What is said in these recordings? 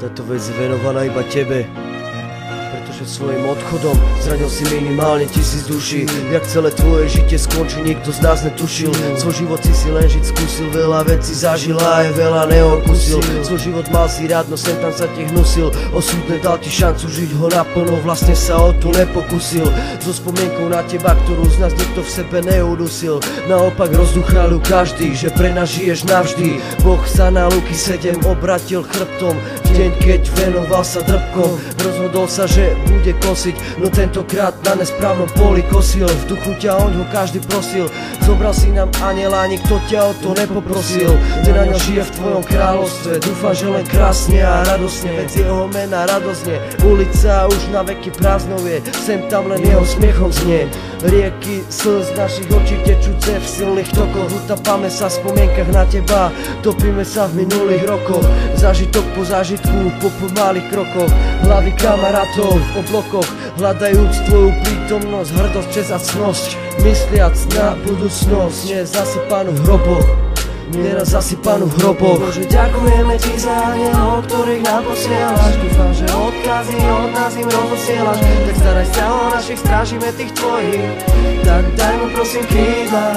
Táto vec je venovaná iba tebe, pretože svojim odchodom zranil si minimálne 1000 duší. Jak celé tvoje žitie skončí, nikto z nás netušil. Svoj život si len žiť skúsil, veľa vecí zažil a aj veľa neokusil. Svoj život mal si rád, no sem tam sa ti hnusil. Osud nedal ti šancu žiť ho naplno, vlastne sa o to nepokusil. So spomienkou na teba, ktorú z nás nikto v sebe neudusil. Naopak rozduchal ju každý, že pre nás žiješ navždy. Boh sa na Luky 7 obratil chrbtom v deň, keď venoval sa drbkom. Rozhodol sa, že bude kosiť, no tentokrát na nesprávnom poli kosil. V duchu ťa oňho každý prosil, zobral si nám anjela, nikto ťa o to nepoprosil. Ten anjel žije v tvojom kráľovstve, dúfam, že len krásne a radosne, veď z jeho mena radosne. Ulica už na veky prázdnou je, sem tam len jeho smiechom znie. Rieky slz našich očí tečúce v silných tokoch, utapáme sa v spomienkach na teba, topíme sa v minulých rokoch. Zážitok po zážitku, po pomalých krokoch, hlavy kamarátov v oblokoch, hľadajúc tvoju prítomnosť, hrdosť, česť a cnosť, mysliac na budúcnosť, nezasypanú v hroboch, nieraz zasypanú v hroboch. Bože, ďakujeme ti za anielov, ktorých nám posielaš. Dúfam, že odkazy od nás im rozosielaš. Tak staraj sa o našich, strážime tých tvojich. Tak daj mu prosím krídla,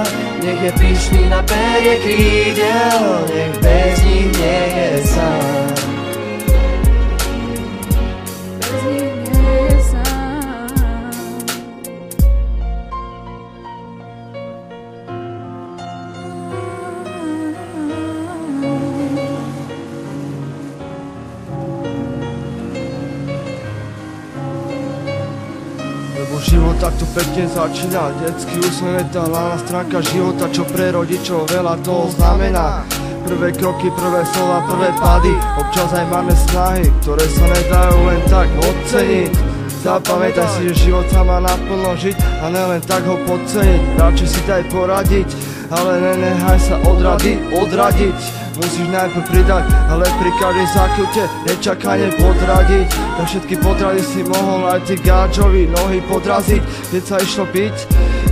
nech je pyšný na perie krídel, nech bez nich nie je sám. Lebo život takto pekne začína, detský úsmev je tá hlavná stránka života, čo pre rodičov veľa toho znamená. Prvé kroky, prvé slova, prvé pády, občas aj máme snahy, ktoré sa nedajú len tak oceniť. Zapamätaj si, že život sa má naplno žiť a nelen tak ho podceniť. Radšej si daj poradiť, ale nenechaj sa odradiť. Musíš najprv pridať, ale pri každej zákľute nečakane podradiť. Na všetky podrady si mohol aj ty gáčovi nohy podraziť. Keď sa išlo piť,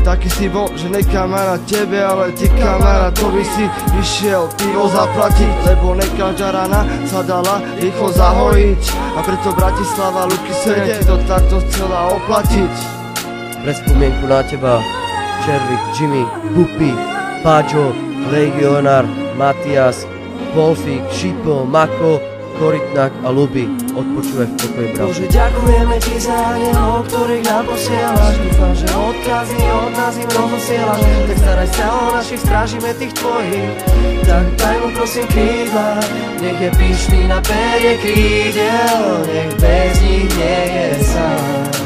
taký si bol, že ne kamarát tebe, ale ty kamarátovi si išiel pivo zaplatiť. Lebo ne každá rana sa dala rýchlo zahojiť, a preto Bratislava Luky 7 ti to takto chcela oplatiť. Pre spomienku na teba Červík, Jimmy, Pupi, Páčo, Legionár, Matias, Wolfík, Šipo, Mako, Korytnák a Luby. Odpočúvaj v pokoji, brat. Bože, ďakujeme ti za anielov, ktorých nám posielaš. Dúfam, že odkazy od nás im rozosielaš. Tak staraj sa o našich, strážime tých tvojich. Tak daj mu prosím krídla, nech je pyšný na perie krídel, nech bez nich nie je sám.